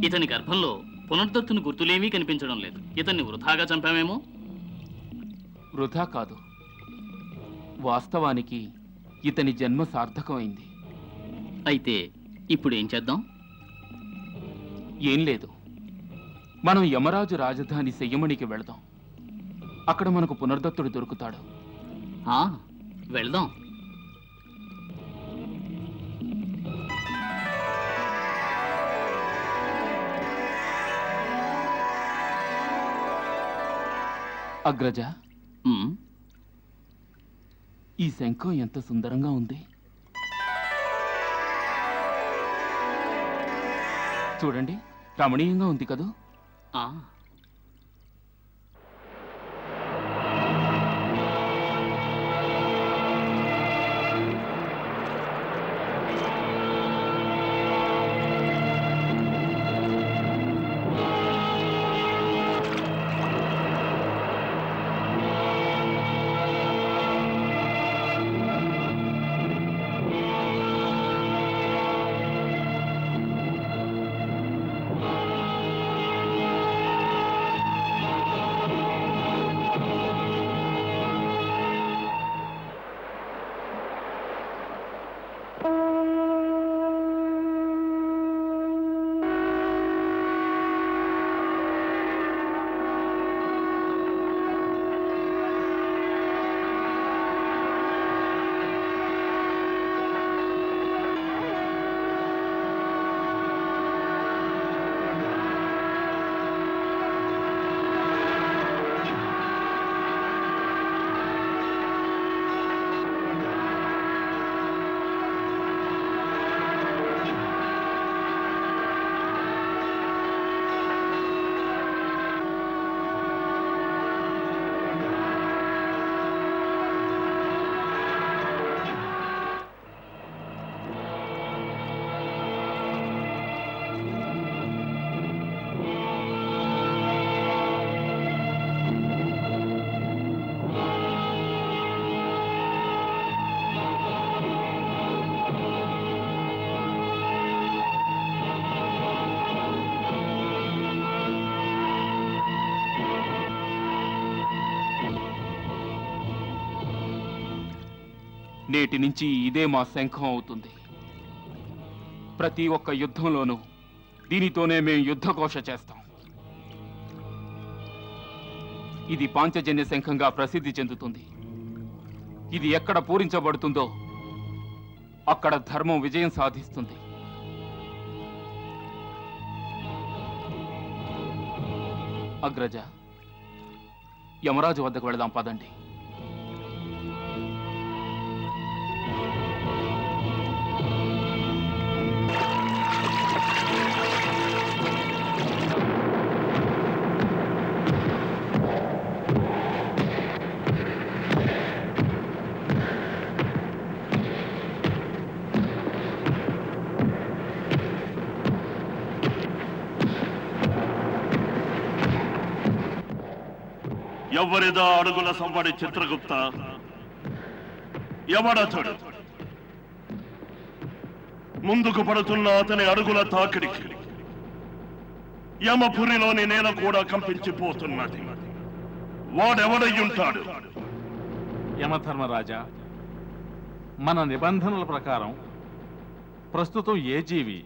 ఇతని గర్భంలో పునర్దత్తుని గుర్తులేమీ కనిపించడం లేదు. ఇతన్ని వృధాగా చంపామేమో. వృధా కాదు, వాస్తవానికి ఇతని జన్మ సార్థకమైంది. అయితే ఇప్పుడు ఏం చేద్దాం? ఏం లేదు, మనం యమరాజు రాజధాని శయ్యమణికి వెళదాం. అక్కడ మనకు పునర్దత్తుడు దొరుకుతాడు. వెళదాం. అగ్రజ, ఈ శంఖం ఎంత సుందరంగా ఉంది. చూడండి, రమణీయంగా ఉంది కదూ. నేటి నుంచి ఇదే మా శంఖం అవుతుంది. ప్రతి ఒక్క యుద్ధంలోనూ దీనితోనే మేము యుద్ధఘోష చేస్తాం. ఇది పాంచజన్య శంఖంగా ప్రసిద్ధి చెందుతుంది. ఇది ఎక్కడ పూరించబడుతుందో అక్కడ ధర్మం విజయం సాధిస్తుంది. అగ్రజ, యమరాజు వద్దకు వెళదాం పదండి. ఎవరిదా అడుగుల సంబడి చిత్రగుప్త? ఎవడతడు? ముందుకు పడుతున్న అతని అడుగుల తాకిడికి యమపురిలోని నేల కూడా కంపించిపోతున్నది. వాడెవడయ్యుంటాడు? యమధర్మరాజా, మన నిబంధనల ప్రకారం ప్రస్తుతం ఏ జీవి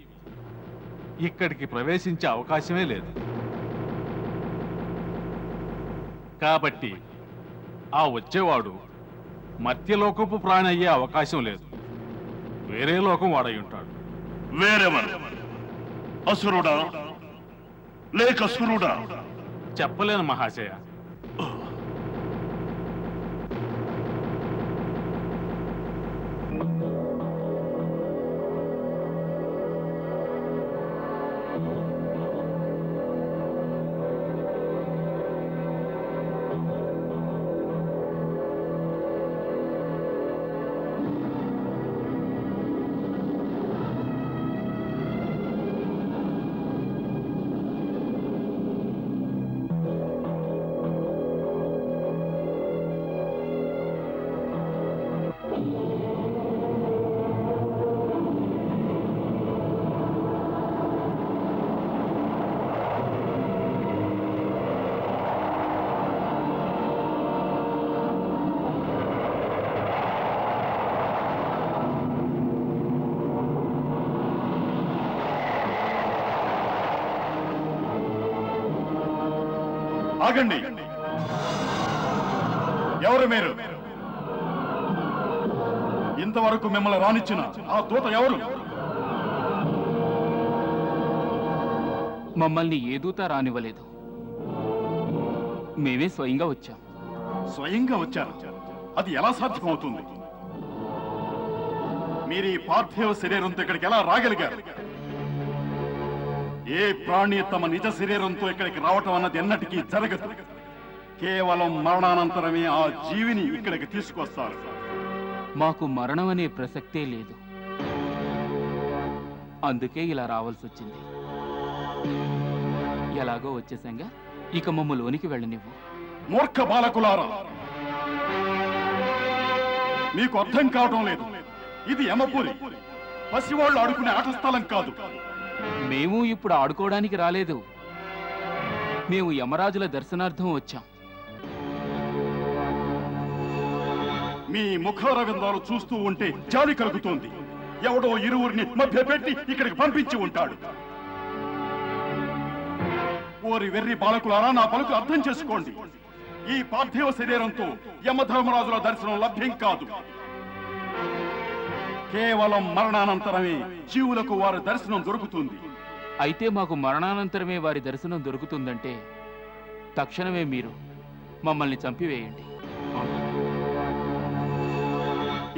ఇక్కడికి ప్రవేశించే అవకాశమే లేదు. కాబట్టి ఆ వచ్చేవాడు మర్త్యలోకపు ప్రాణి అయ్యే అవకాశం లేదు. వేరే లోకం వాడై ఉంటాడు. వేరెవరు? అసురుడా లేక సురుడా? చెప్పలేను మహాశయ. ఆగండి. ఎవరు మీరు? ఇంతవరకు మిమ్మల్ని రానిచ్చిన ఆ దూత ఎవరు? మమ్మల్ని ఏ దూత రానివ్వలేదు. మేమే స్వయంగా వచ్చాం. స్వయంగా వచ్చారు? అది ఎలా సాధ్యమవుతుంది? మీరు ఈ పార్థివ శరీరంతో ఇక్కడికి ఎలా రాగలిగారు? ఏ ప్రాణి తమ నిజ శరీరంతో ఇక్కడికి రావటం అన్నది ఎన్నటికీ జరగదు. కేవలం మరణానంతరమే ఆ జీవిని ఇక్కడికి తీసుకొస్తారు. మాకు మరణం అనే ప్రసక్తే లేదు. అందుకే ఇలా రావాల్సి వచ్చింది. ఎలాగో వచ్చేసంగా ఇక మమ్మ లోనికి వెళ్ళనివ్వు. మూర్ఖ బాలకులారా, మీకు అర్థం కావటం లేదు. ఇది యమపురి, పసివాళ్ళు ఆడుకునే ఆట స్థలం కాదు. మేము ఇప్పుడు ఆడుకోవడానికి రాలేదు. మేము యమరాజుల దర్శనార్థం వచ్చాం. మీ ముఖారవిందాలు చూస్తూ ఉంటే జాలి కలుగుతోంది. ఎవడో ఇరువురిని మభ్యపెట్టి ఇక్కడికి పంపించి ఉంటాడు. ఓరి వెర్రి బాలకులారా, నా పలుకు అర్థం చేసుకోండి. ఈ పార్థివ శరీరంతో యమధర్మరాజుల దర్శనం లభ్యం కాదు. కేవలం మరణానంతరమే జీవులకు వారి దర్శనం దొరుకుతుంది. అయితే మాకు మరణానంతరమే వారి దర్శనం దొరుకుతుందంటే తక్షణమే మీరు మమ్మల్ని చంపివేయండి.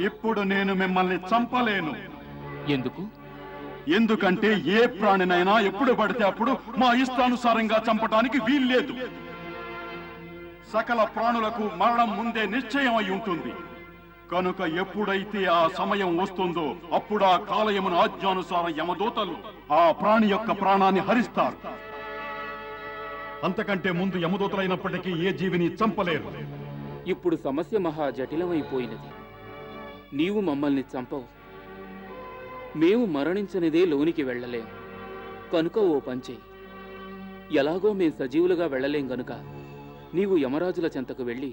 ఇప్పుడు నేను మిమ్మల్ని చంపలేను. ఎందుకు? ఎందుకంటే ఏ ప్రాణినైనా ఎప్పుడు పడితే అప్పుడు మా ఇష్టానుసారంగా చంపటానికి వీల్లేదు. సకల ప్రాణులకు మరణం ముందే నిశ్చయం అయి ఉంటుంది. కనుక ఎప్పుడైతే ఆ సమయం వస్తుందో అప్పుడు ఆ కాలయమున ఆజ్ఞానుసారం యమదూతలు ఆ ప్రాణి యొక్క ప్రాణాన్ని హరిస్తారు. అంతకంటే ముందు యమదూతలైనప్పటికీ ఏ జీవిని చంపలేరు. ఇప్పుడు సమస్య మహా జటిలమైపోయినది. నీవు మమ్మల్ని చంపవు, మేము మరణించనిదే లోనికి వెళ్ళలేం. కనుక ఓ పంచే, ఎలాగో మేం సజీవులుగా వెళ్ళలేం గనుక నీవు యమరాజుల చెంతకు వెళ్ళి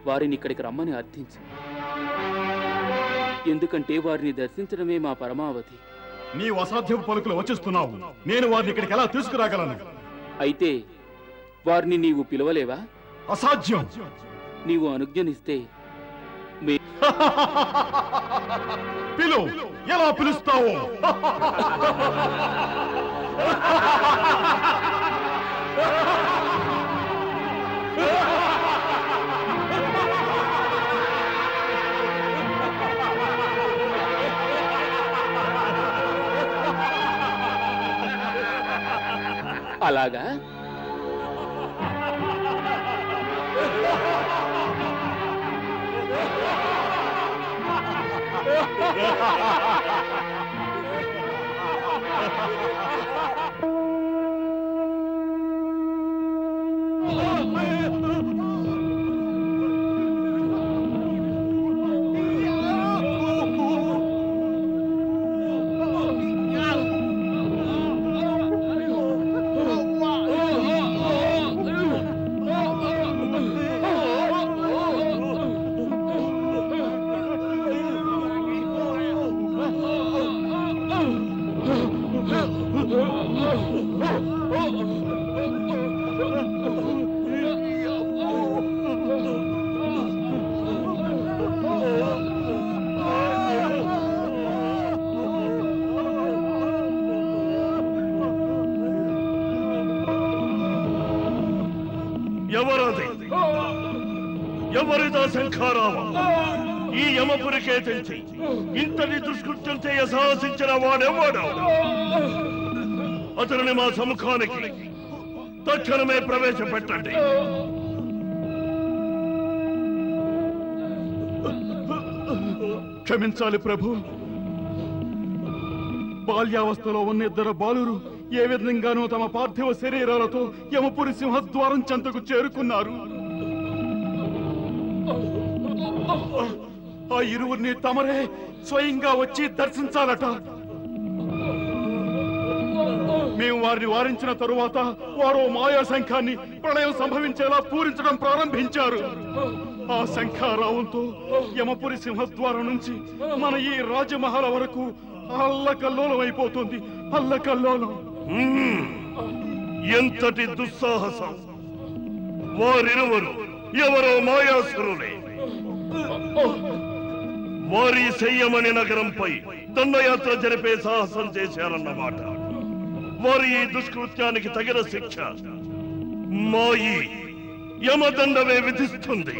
వారిని ఇక్కడికి రమ్మని అర్థించు. ఎందుకంటే వారిని దర్శించడమే మా పరమావధి. నీవు అసాధ్యపు పలుకులు వచ్చిస్తున్నావు. నేను వారిని ఇక్కడికి ఎలా తీసుకురాగలను? అయితే వారిని నీవు పిలవలేవా? అసాధ్యం. నీవు అనుజ్ఞనిస్తే పిలు. ఎలా పిలుస్తావో? అలాగా? ఎవరది? ఎవరిదా శంఖారావ? ఈ యమపురికే తెంచి ఇంతటి దుష్కృత్యం చేయ సాహసించిన వాడెవ్వడు? అతనిని మా సముఖానికి తక్షణమే ప్రవేశపెట్టండి. క్షమించాలి ప్రభు. బాల్యావస్థలో ఉన్న ఇద్దరు బాలురు ఏ విధంగానూ తమ పార్థివ శరీరాలతో యమపురి సింహద్వారం చెంతకు చేరుకున్నారు. ఆ ఇరువురిని తమరే స్వయంగా వచ్చి దర్శించాలట. మేము వారిని వారించిన తరువాత వారు మాయా శంఖాన్ని ప్రళయం సంభవించేలా పూరించడం ప్రారంభించారు. ఆ శంఖారావంతో యమపురి సింహద్వారం నుంచి మన ఈ రాజమహల వరకు అల్లకల్లోలం అయిపోతుంది. అల్లకల్లోలం. ఎంతటి దుస్సాహసం! వారిరువురు ఎవరో మాయాసురులే. వారి శయ్యమణి నగరంపై దండయాత్ర జరిపే సాహసం చేశారన్నమాట. వారి ఈ దుష్కృత్యానికి తగిన శిక్ష మాయి యమదండమే విధిస్తుంది.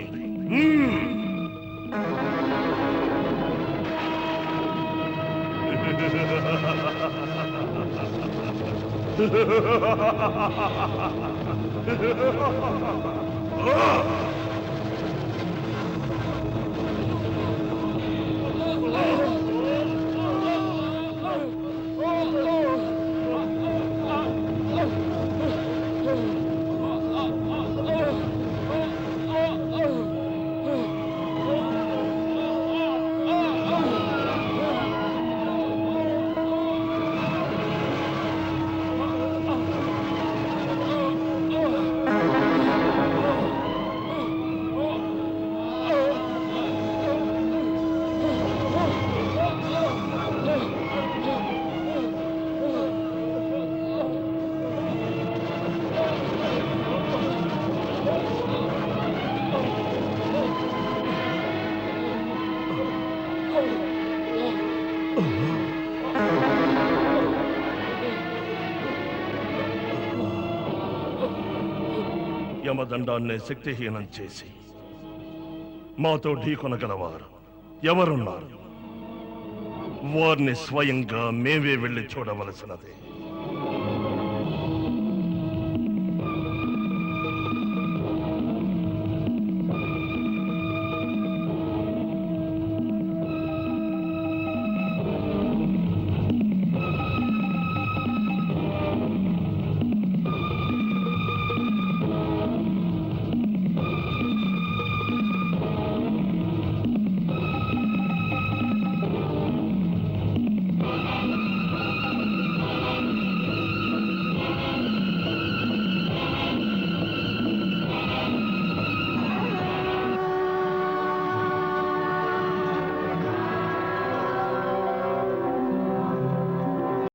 యమదండాన్నే శక్తిహీనం చేసి మాతో ఢీకొనగలవారు ఎవరున్నారు? వారిని స్వయంగా మేమే వెళ్ళి చూడవలసినదే.